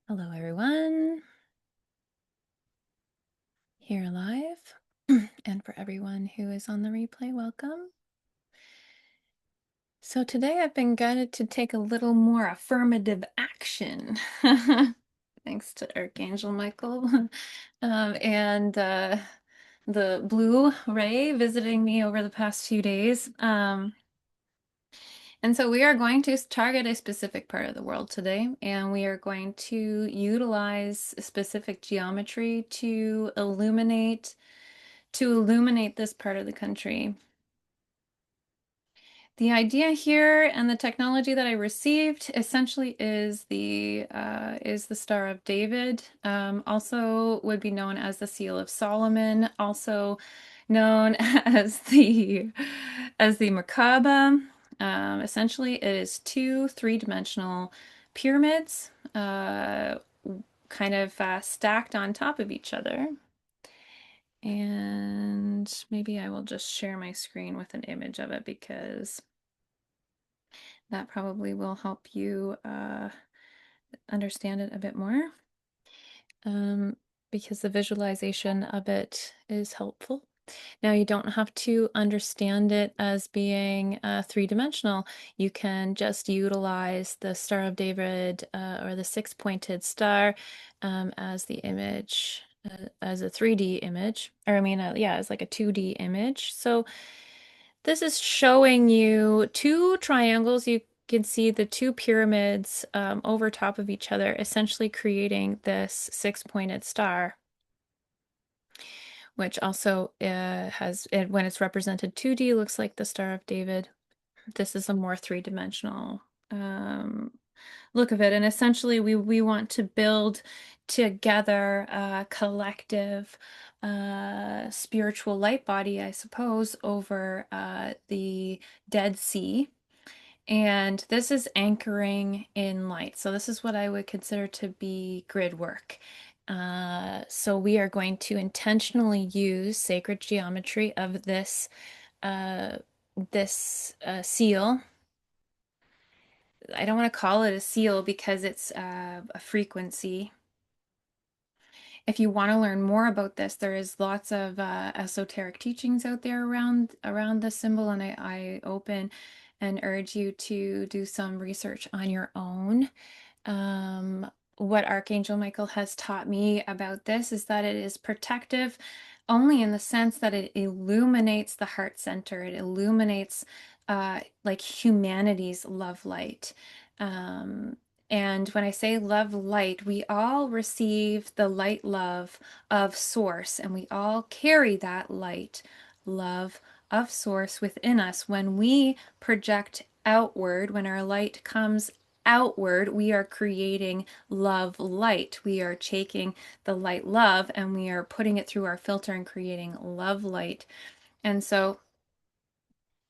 Hello, everyone, here live. And for everyone who is on the replay, welcome. So today I've been guided to take a little more affirmative action. Thanks to Archangel Michael and the blue ray visiting me over the past few days. And so we are going to target a specific part of the world today, and we are going to utilize specific geometry to illuminate this part of the country. The idea here and the technology that I received essentially is the Star of David, also would be known as the Seal of Solomon, also known as the Merkaba. Essentially, it is two three-dimensional pyramids, kind of stacked on top of each other. And maybe I will just share my screen with an image of it because that probably will help you understand it a bit more. Because the visualization of it is helpful. Now, you don't have to understand it as being three-dimensional. You can just utilize the Star of David or the six-pointed star as the image, as a 3D image, or I mean, yeah, as like a 2D image. So this is showing you two triangles. You can see the two pyramids over top of each other, essentially creating this six-pointed star, which also when it's represented 2D, looks like the Star of David. This is a more three-dimensional look of it. And essentially, we want to build together a collective spiritual light body, I suppose, over the Dead Sea. And this is anchoring in light. So this is what I would consider to be grid work. So we are going to intentionally use sacred geometry of uh, this seal. I don't want to call it a seal because it's a frequency. If you want to learn more about this, there is lots of esoteric teachings out there around this symbol, and I open and urge you to do some research on your own. What Archangel Michael has taught me about this is that it is protective only in the sense that it illuminates the heart center. It illuminates like humanity's love light. Um, and when I say love light, we all receive the light love of Source, and we all carry that light love of Source within us. When we project outward, when our light comes outward, we are creating love light. We are taking the light love and we are putting it through our filter and creating love light. And so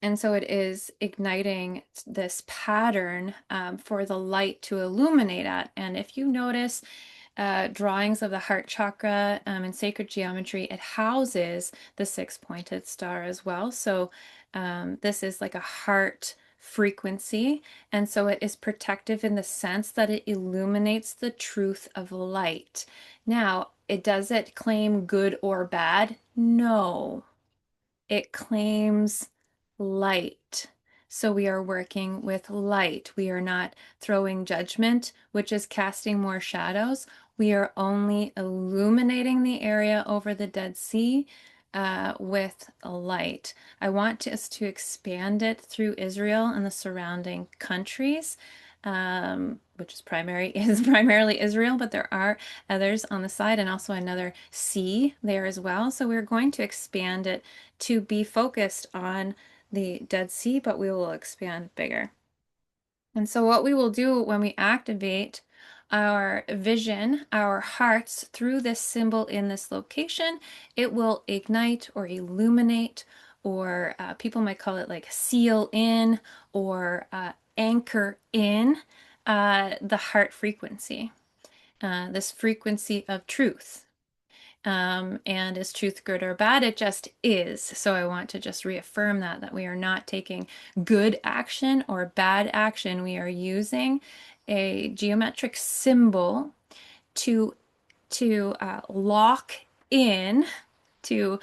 it is igniting this pattern for the light to illuminate at. And if you notice drawings of the heart chakra in sacred geometry, it houses the six-pointed star as well. So this is like a heart frequency. And so it is protective in the sense that it illuminates the truth of light. Now, does it claim good or bad? No. It claims light. So we are working with light. We are not throwing judgment, which is casting more shadows. We are only illuminating the area over the Dead Sea with light. I want us to expand it through Israel and the surrounding countries, which is primarily Israel, but there are others on the side and also another sea there as well. So we're going to expand it to be focused on the Dead Sea, but we will expand bigger. And so what we will do when we activate our vision, our hearts through this symbol in this location, it will ignite or illuminate, or people might call it like seal in or anchor in the heart frequency, this frequency of truth. And is truth good or bad? It just is. So I want to just reaffirm that we are not taking good action or bad action. We are using a geometric symbol to lock in, to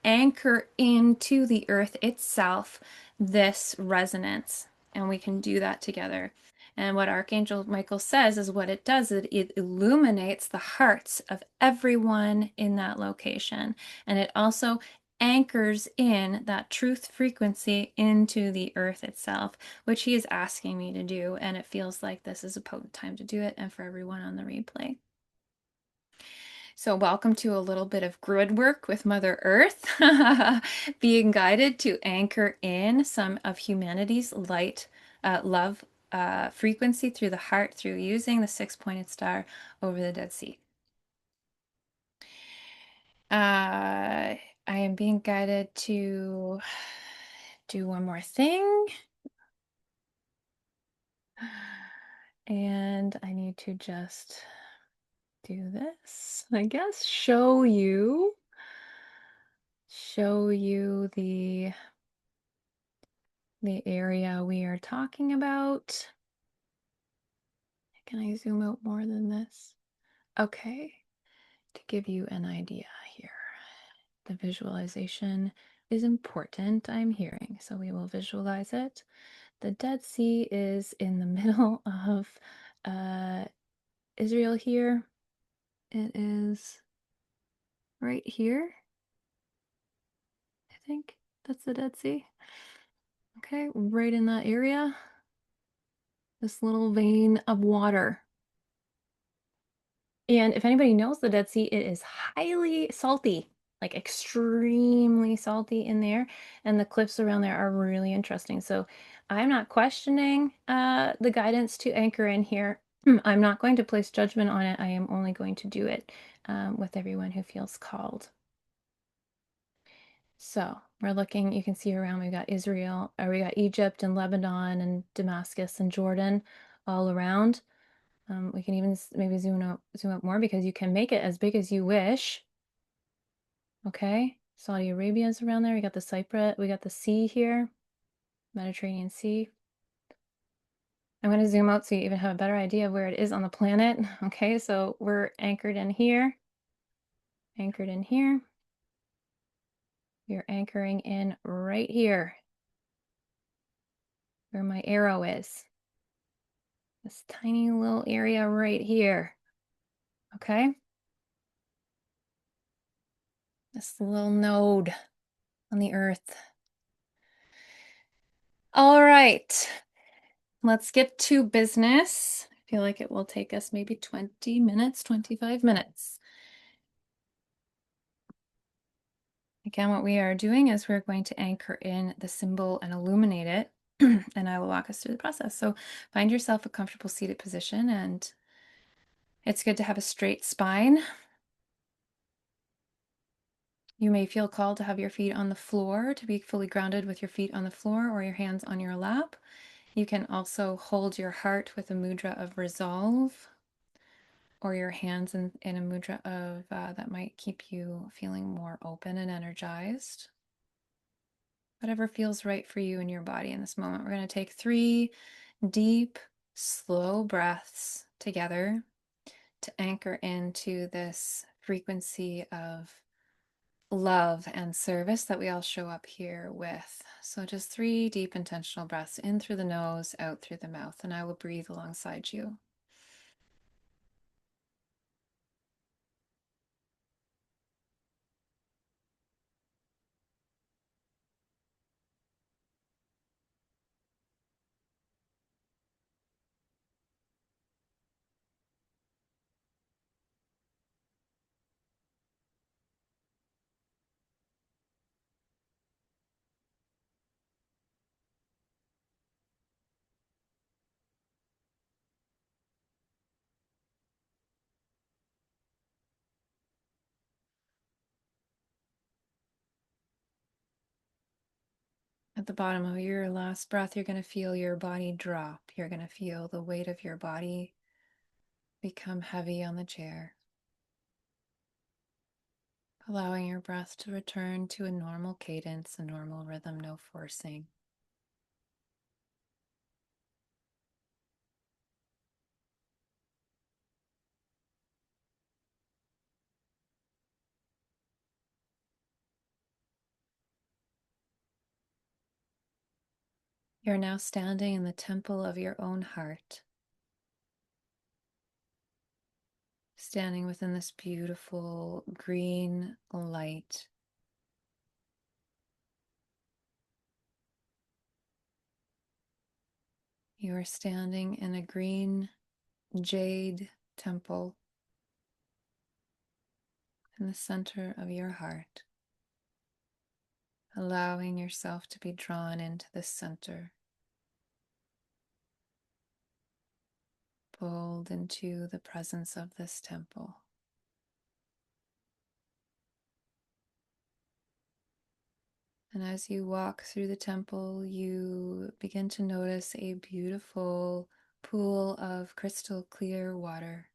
anchor into the earth itself this resonance, and we can do that together. And what Archangel Michael says is what it does is it illuminates the hearts of everyone in that location, and it also anchors in that truth frequency into the earth itself, which he is asking me to do, and it feels like this is a potent time to do it, and for everyone on the replay. So welcome to a little bit of grid work with Mother Earth, being guided to anchor in some of humanity's light, love frequency through the heart, through using the six-pointed star over the Dead Sea. I am being guided to do one more thing. And I need to just do this, I guess, show you the area we are talking about. Can I zoom out more than this? Okay, to give you an idea here. The visualization is important, I'm hearing, so we will visualize it. The Dead Sea is in the middle of Israel here. It is right here. I think that's the Dead Sea. Okay, right in that area. This little vein of water. And if anybody knows the Dead Sea, it is highly salty, like extremely salty in there. And the cliffs around there are really interesting. So I'm not questioning the guidance to anchor in here. I'm not going to place judgment on it. I am only going to do it with everyone who feels called. So we're looking, you can see around, we've got Israel, or we got Egypt and Lebanon and Damascus and Jordan all around. We can even maybe zoom up more because you can make it as big as you wish. Okay, Saudi Arabia is around there. We got the Cyprus, we got the sea here, Mediterranean Sea. I'm going to zoom out so you even have a better idea of where it is on the planet. Okay, so we're anchored in here, anchored in here. You're anchoring in right here, where my arrow is. This tiny little area right here. Okay, this little node on the earth. All right, let's get to business. I feel like it will take us maybe 20 minutes, 25 minutes. Again, what we are doing is we're going to anchor in the symbol and illuminate it, and I will walk us through the process. So find yourself a comfortable seated position, and it's good to have a straight spine. You may feel called to have your feet on the floor, to be fully grounded with your feet on the floor or your hands on your lap. You can also hold your heart with a mudra of resolve, or your hands in a mudra of that might keep you feeling more open and energized. Whatever feels right for you in your body in this moment. We're going to take 3 deep, slow breaths together to anchor into this frequency of love and service that we all show up here with. So just 3 deep intentional breaths in through the nose, out through the mouth, and I will breathe alongside you. At the bottom of your last breath, you're going to feel your body drop. You're going to feel the weight of your body become heavy on the chair, allowing your breath to return to a normal cadence, a normal rhythm, no forcing. You're now standing in the temple of your own heart, standing within this beautiful green light. You are standing in a green jade temple in the center of your heart, allowing yourself to be drawn into the center, pulled into the presence of this temple. And as you walk through the temple, you begin to notice a beautiful pool of crystal clear water.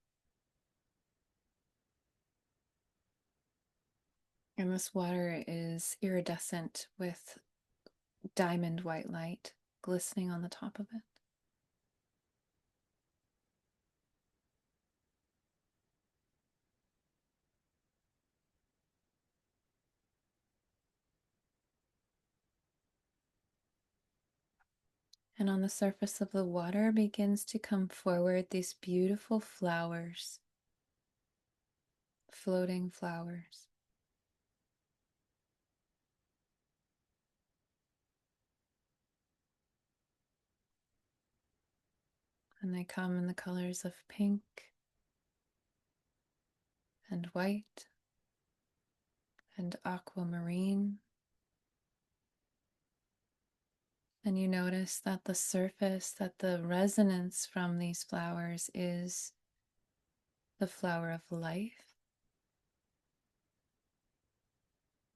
And this water is iridescent with diamond white light glistening on the top of it. And on the surface of the water begins to come forward these beautiful flowers, floating flowers. And they come in the colors of pink and white and aquamarine. And you notice that the surface, that the resonance from these flowers is the flower of life,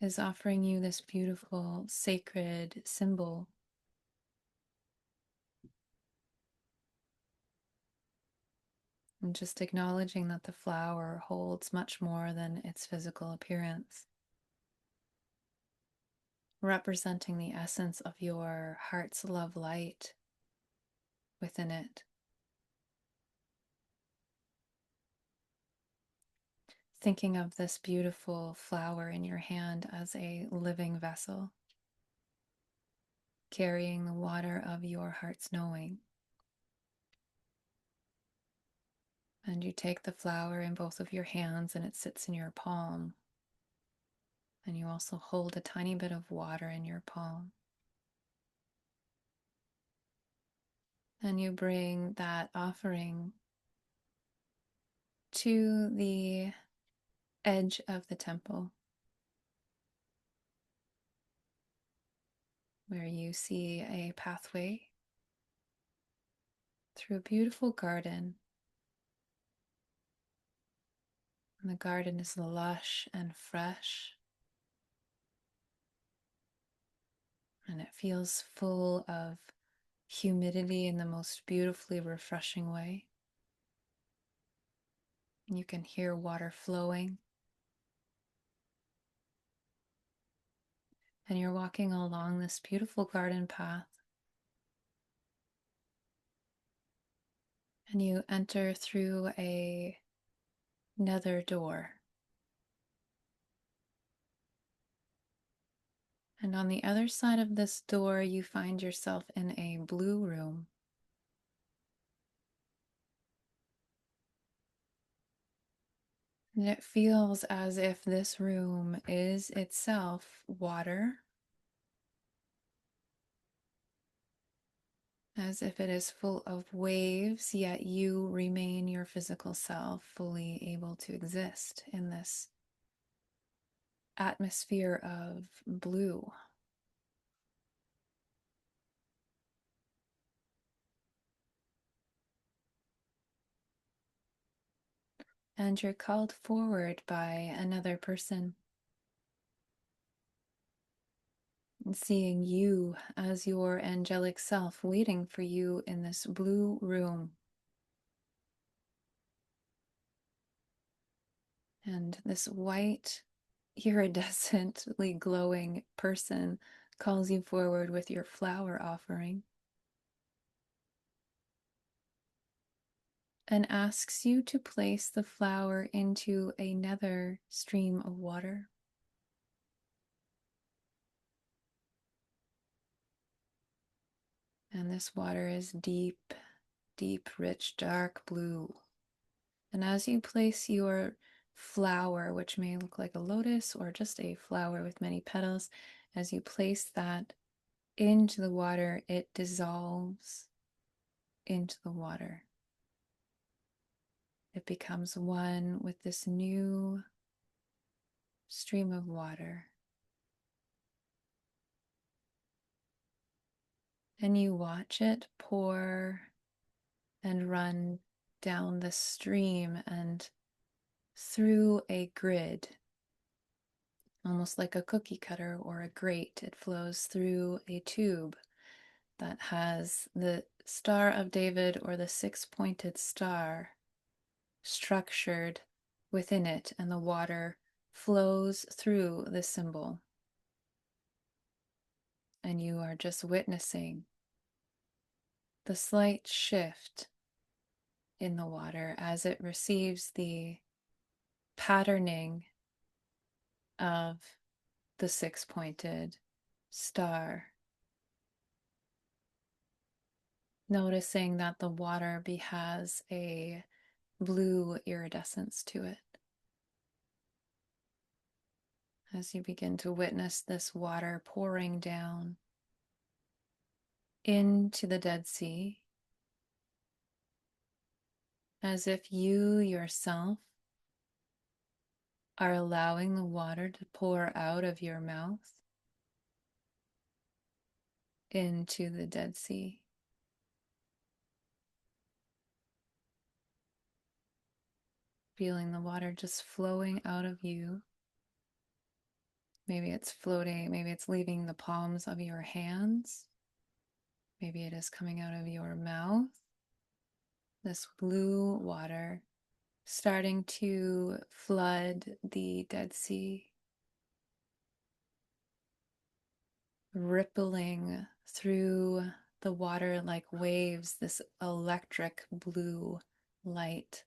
is offering you this beautiful sacred symbol. And just acknowledging that the flower holds much more than its physical appearance, representing the essence of your heart's love light within it. Thinking of this beautiful flower in your hand as a living vessel, carrying the water of your heart's knowing. And you take the flower in both of your hands and it sits in your palm. And you also hold a tiny bit of water in your palm. And you bring that offering to the edge of the temple, where you see a pathway through a beautiful garden. And the garden is lush and fresh, and it feels full of humidity in the most beautifully refreshing way. And you can hear water flowing. And you're walking along this beautiful garden path. And you enter through another door. And on the other side of this door, you find yourself in a blue room. And it feels as if this room is itself water, as if it is full of waves, yet you remain your physical self, fully able to exist in this atmosphere of blue. And you're called forward by another person, seeing you as your angelic self waiting for you in this blue room. And this white, iridescently glowing person calls you forward with your flower offering and asks you to place the flower into another stream of water. And this water is deep, deep, rich, dark blue. And as you place your flower, which may look like a lotus or just a flower with many petals, as you place that into the water, it dissolves into the water. It becomes one with this new stream of water. And you watch it pour and run down the stream and through a grid, almost like a cookie cutter or a grate. It flows through a tube that has the Star of David or the six-pointed star structured within it, and the water flows through the symbol. And you are just witnessing the slight shift in the water as it receives the patterning of the six-pointed star. Noticing that the water has a blue iridescence to it. As you begin to witness this water pouring down into the Dead Sea, as if you yourself are allowing the water to pour out of your mouth into the Dead Sea. Feeling the water just flowing out of you. Maybe it's floating, maybe it's leaving the palms of your hands. Maybe it is coming out of your mouth. This blue water starting to flood the Dead Sea, rippling through the water like waves, this electric blue light.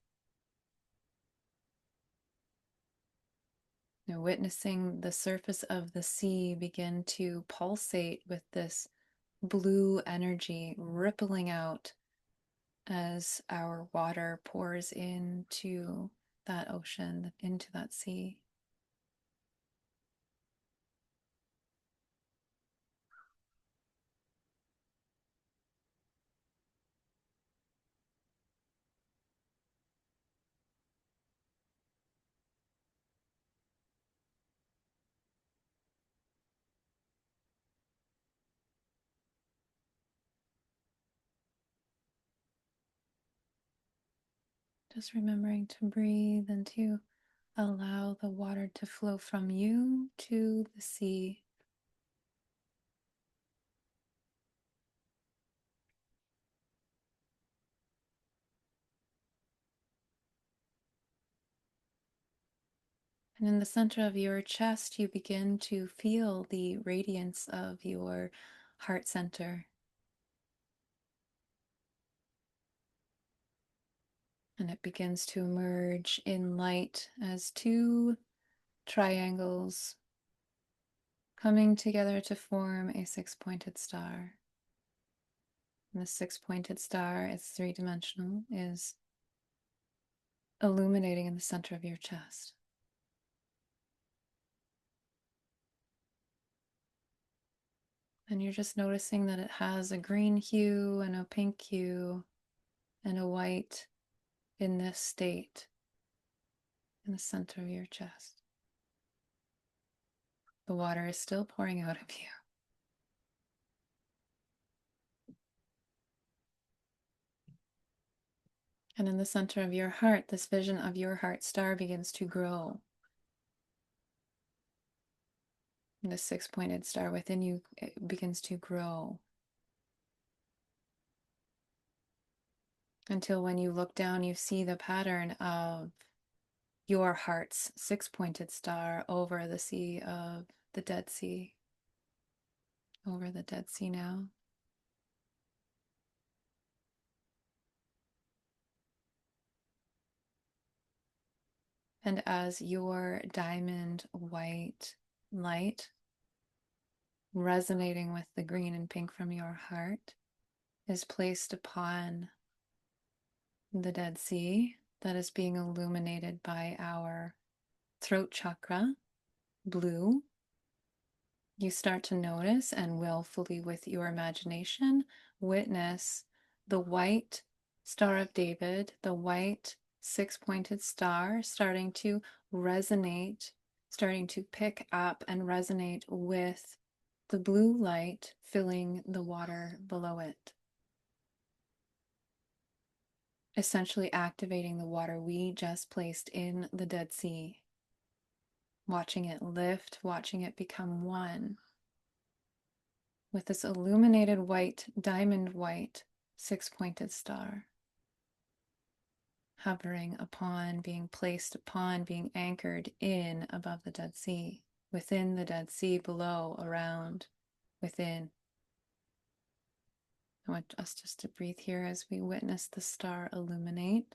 Now witnessing the surface of the sea begin to pulsate with this blue energy rippling out as our water pours into that ocean, into that sea. Just remembering to breathe and to allow the water to flow from you to the sea. And in the center of your chest, you begin to feel the radiance of your heart center. And it begins to emerge in light as two triangles coming together to form a six-pointed star. And the six-pointed star, it's three-dimensional, is illuminating in the center of your chest. And you're just noticing that it has a green hue and a pink hue and a white in this state in the center of your chest. The water is still pouring out of you. And in the center of your heart, this vision of your heart star begins to grow. And the six-pointed star within you begins to grow. Until when you look down, you see the pattern of your heart's six-pointed star over the sea of the Dead Sea. Over the Dead Sea now. And as your diamond white light resonating with the green and pink from your heart is placed upon the Dead Sea that is being illuminated by our throat chakra, blue, you start to notice and willfully with your imagination witness the white Star of David, the white six-pointed star starting to resonate, starting to pick up and resonate with the blue light filling the water below it. Essentially activating the water we just placed in the Dead Sea, watching it lift, watching it become one with this illuminated white, diamond white, six-pointed star, hovering upon, being placed upon, being anchored in above the Dead Sea, within the Dead Sea, below, around, within. I want us just to breathe here as we witness the star illuminate.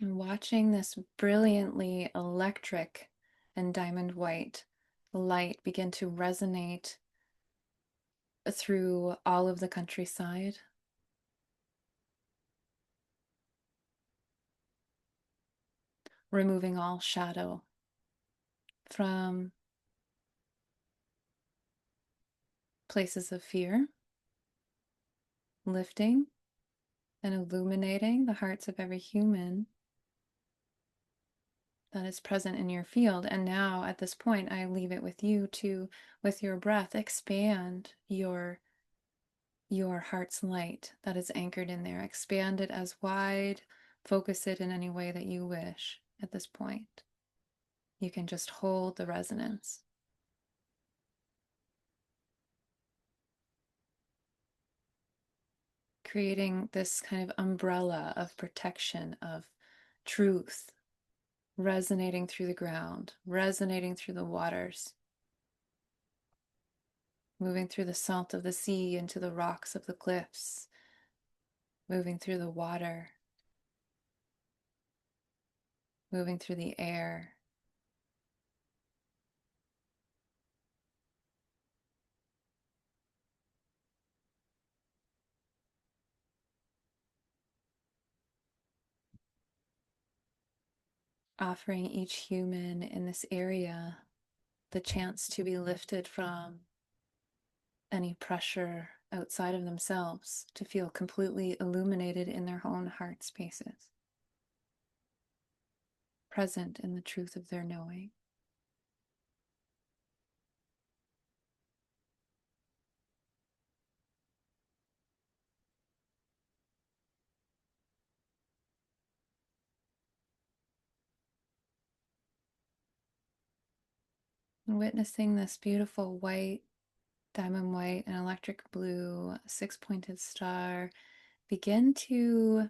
And watching this brilliantly electric and diamond white light begin to resonate through all of the countryside, removing all shadow from places of fear, lifting and illuminating the hearts of every human that is present in your field. And now at this point, I leave it with you to, with your breath, expand your heart's light that is anchored in there. Expand it as wide, focus it in any way that you wish at this point. You can just hold the resonance. Creating this kind of umbrella of protection, of truth, resonating through the ground, resonating through the waters, moving through the salt of the sea into the rocks of the cliffs, moving through the water, moving through the air. Offering each human in this area the chance to be lifted from any pressure outside of themselves, to feel completely illuminated in their own heart spaces, present in the truth of their knowing. And witnessing this beautiful white, diamond white, and electric blue six-pointed star begin to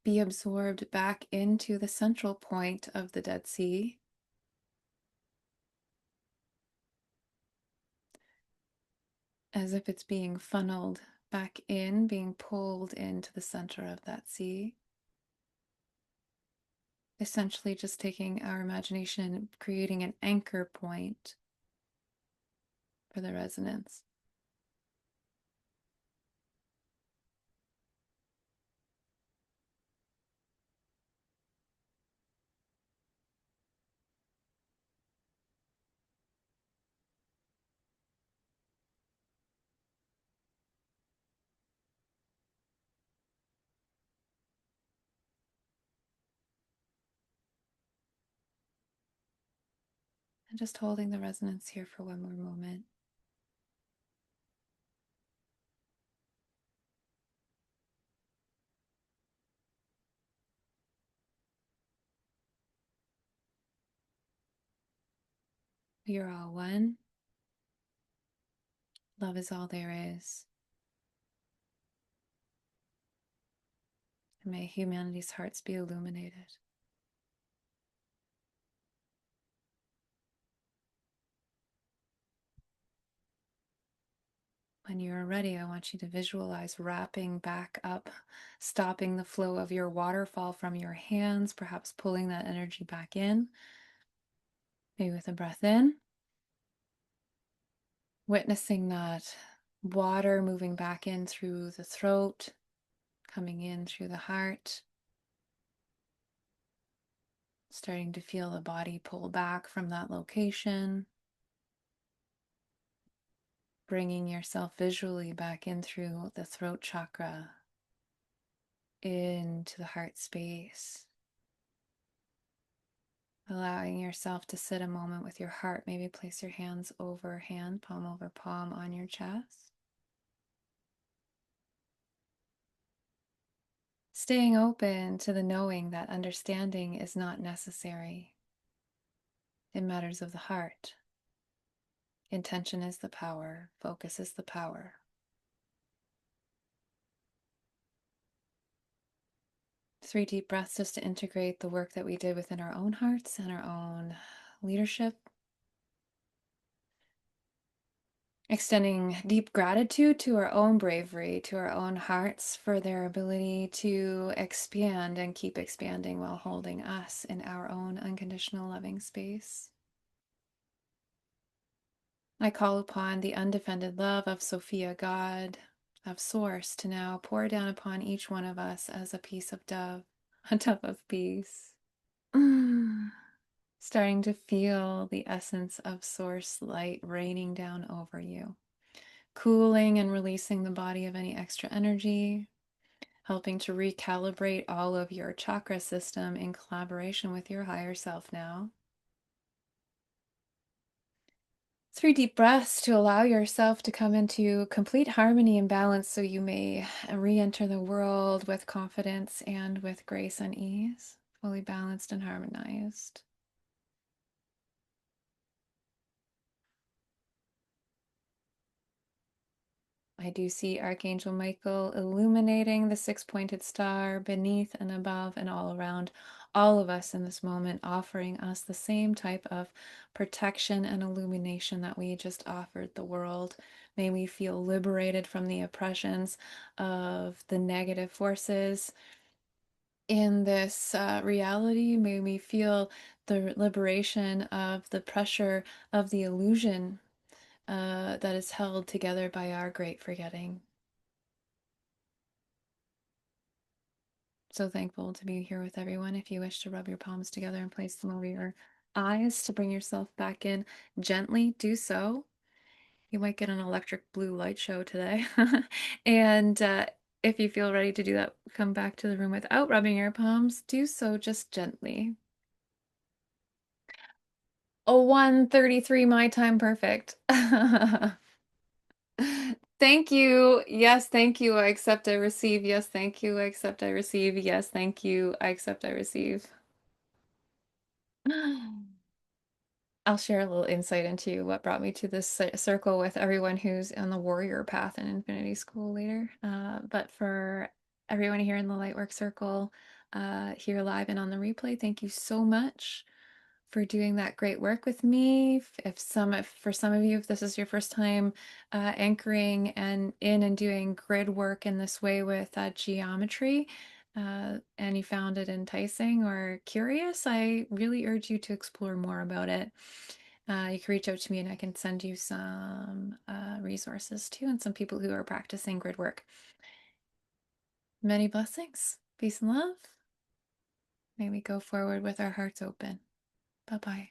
be absorbed back into the central point of the Dead Sea, as if it's being funneled back in, being pulled into the center of that sea. Essentially just taking our imagination and creating an anchor point for the resonance. And just holding the resonance here for one more moment. We are all one. Love is all there is. And may humanity's hearts be illuminated. When you're ready, I want you to visualize wrapping back up, stopping the flow of your waterfall from your hands, perhaps pulling that energy back in. Maybe with a breath in, witnessing that water moving back in through the throat, coming in through the heart, starting to feel the body pull back from that location, bringing yourself visually back in through the throat chakra, into the heart space. Allowing yourself to sit a moment with your heart. Maybe place your hands over hand, palm over palm on your chest. Staying open to the knowing that understanding is not necessary in matters of the heart. Intention is the power, focus is the power. 3 deep breaths just to integrate the work that we did within our own hearts and our own leadership. Extending deep gratitude to our own bravery, to our own hearts for their ability to expand and keep expanding while holding us in our own unconditional loving space. I call upon the undefended love of Sophia, God, of Source, to now pour down upon each one of us as a piece of dove, a dove of peace. Starting to feel the essence of Source light raining down over you, cooling and releasing the body of any extra energy, helping to recalibrate all of your chakra system in collaboration with your higher self now. 3 deep breaths to allow yourself to come into complete harmony and balance so you may re-enter the world with confidence and with grace and ease, fully balanced and harmonized. I do see Archangel Michael illuminating the 6-pointed star beneath and above and all around all of us in this moment, offering us the same type of protection and illumination that we just offered the world. May we feel liberated from the oppressions of the negative forces in this reality. May we feel the liberation of the pressure of the illusion that is held together by our great forgetting. So thankful to be here with everyone. If you wish to rub your palms together and place them over your eyes to bring yourself back in gently, do so. You might get an electric blue light show today. And if you feel ready to do that, come back to the room without rubbing your palms, do so just gently. Oh, 1:33 my time, perfect. Thank you. Yes, thank you. I accept, I receive. Yes, thank you. I accept, I receive. Yes, thank you. I accept, I receive. I'll share a little insight into what brought me to this circle with everyone who's on the warrior path in Infinity School later. But for everyone here in the Lightwork Circle, here live and on the replay, thank you so much for doing that great work with me. If for some of you, if this is your first time anchoring and doing grid work in this way with geometry, and you found it enticing or curious, I really urge you to explore more about it. You can reach out to me and I can send you some resources too, and some people who are practicing grid work. Many blessings, peace and love. May we go forward with our hearts open. Bye-bye.